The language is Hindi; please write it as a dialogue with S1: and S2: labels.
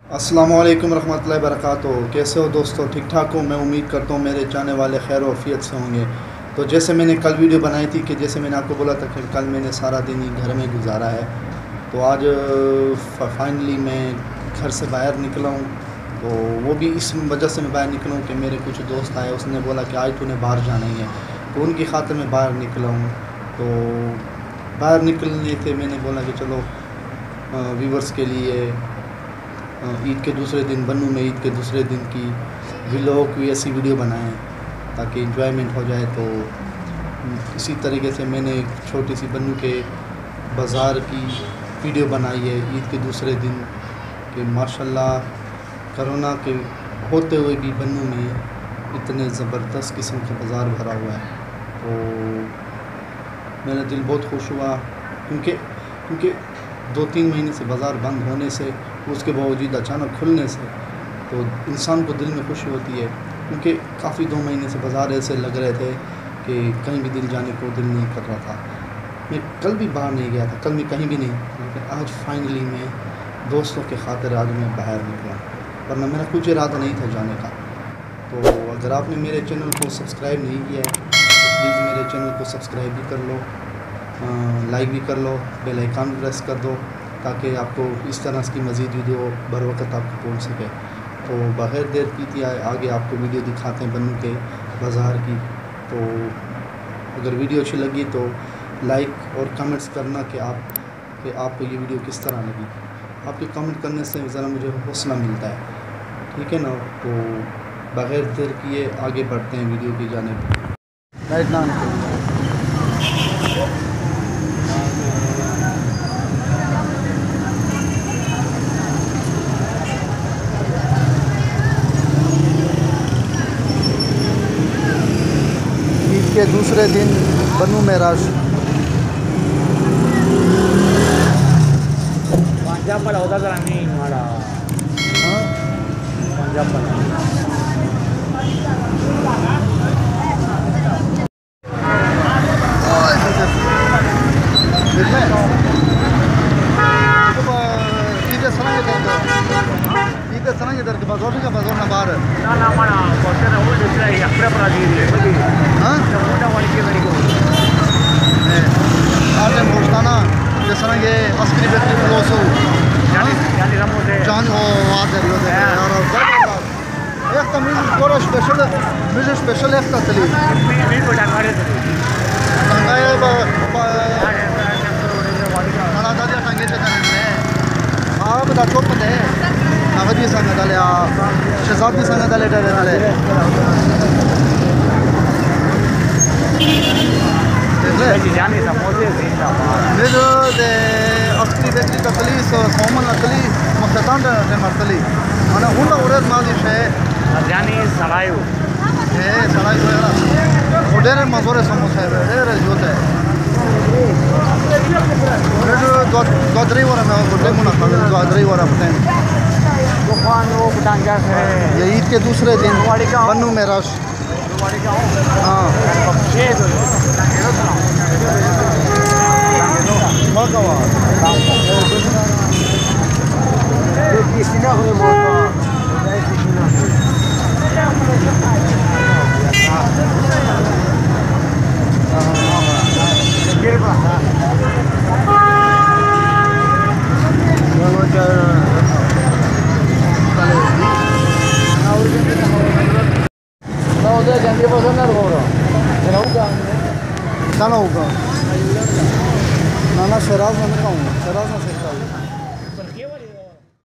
S1: अस्सलामुअलैकुम रहमतुल्लाहि वबरकातुहू। कैसे हो दोस्तों? ठीक ठाक हो? मैं उम्मीद करता हूँ मेरे चाहने वाले खैर वफ़ियत से होंगे। तो जैसे मैंने कल वीडियो बनाई थी कि जैसे मैंने आपको बोला था कि कल मैंने सारा दिन ही घर में गुजारा है, तो आज फाइनली मैं घर से बाहर निकला हूँ। तो वो भी इस वजह से मैं बाहर निकला हूँ कि मेरे कुछ दोस्त आए, उसने बोला कि आज तूने बाहर जाना ही है, तो उनकी खातिर मैं बाहर निकला हूँ। तो बाहर निकलने से मैंने बोला कि चलो व्यूवर्स के लिए ईद के दूसरे दिन बन्नू में ईद के दूसरे दिन की व्लॉग की ऐसी वीडियो बनाएं ताकि इंजॉयमेंट हो जाए। तो इसी तरीके से मैंने एक छोटी सी बन्नू के बाज़ार की वीडियो बनाई है ईद के दूसरे दिन कि माशाल्लाह कोरोना के होते हुए भी बन्नू में इतने ज़बरदस्त किस्म का बाज़ार भरा हुआ है। तो मेरा दिल बहुत खुश हुआ क्योंकि 2-3 महीने से बाज़ार बंद होने से, उसके बावजूद अचानक खुलने से तो इंसान को दिल में खुशी होती है, क्योंकि काफ़ी 2 महीने से बाज़ार ऐसे लग रहे थे कि कहीं भी दिल जाने को दिल नहीं कर रहा था। मैं कल भी बाहर नहीं गया था, कल मैं कहीं भी नहीं, लेकिन आज फाइनली मैं दोस्तों के खातिर आज मैं बाहर निकला, वरना मेरा कुछ इरादा नहीं था जाने का। तो अगर आपने मेरे चैनल को सब्सक्राइब नहीं किया है तो प्लीज़ मेरे चैनल को सब्सक्राइब भी कर लो, लाइक भी कर लो, बेल आइकन भी प्रेस कर दो ताकि आपको इस तरह की मज़ीद वीडियो बर वक्त आपको पहुँच सके। तो बग़ैर देर की आगे आपको वीडियो दिखाते हैं बन्नू के बाज़ार की। तो अगर वीडियो अच्छी लगी तो लाइक और कमेंट्स करना कि आपको ये वीडियो किस तरह लगी। आपके कमेंट करने से ज़रा मुझे हौसला मिलता है, ठीक है ना। तो बग़ैर देर किए आगे बढ़ते हैं वीडियो की जानिब। राइट नाम के दूसरे दिन बन्नू में रश।
S2: पंजाब वाला होता था नहीं हमारा, पंजाब वाला
S1: इधर के बाजार का बाजार ना बाहर
S2: ना हमारा क्वेश्चन है वो दूसरा ही अपने पर आदि है। हां मोटा वाली के मेरे को
S1: आपने मोस्ताना जिस तरह ये अस्करी बेकरी क्लोसो
S2: यानी रमो से
S1: जान हो आज है यार एक तो मिल स्पेशल एक तो चली
S2: मी को डांगाड़े
S1: संगाय मला दादा संगे थे आप बता चोप पे नगदी संग डाले शहजादी संग डाले
S2: जाने समोसे
S1: मेरे दे अस्करी बेकरी का तली सोमन तली मखतान दे मरतली माने हुंडा उड़े मादी शे
S2: जाने सरायो
S1: सड़ाई तो यार उड़े मजोरे समोसे है जोते गोदरी वाला मैं गुड्डे मुना खाले गोदरी वाला अपने
S2: दुकान वो डांगा है।
S1: ये ईद के दूसरे दिन बन्नू में रश। हाँ ना होगा ना शराब में खाऊँ, शराब में से खाऊँ।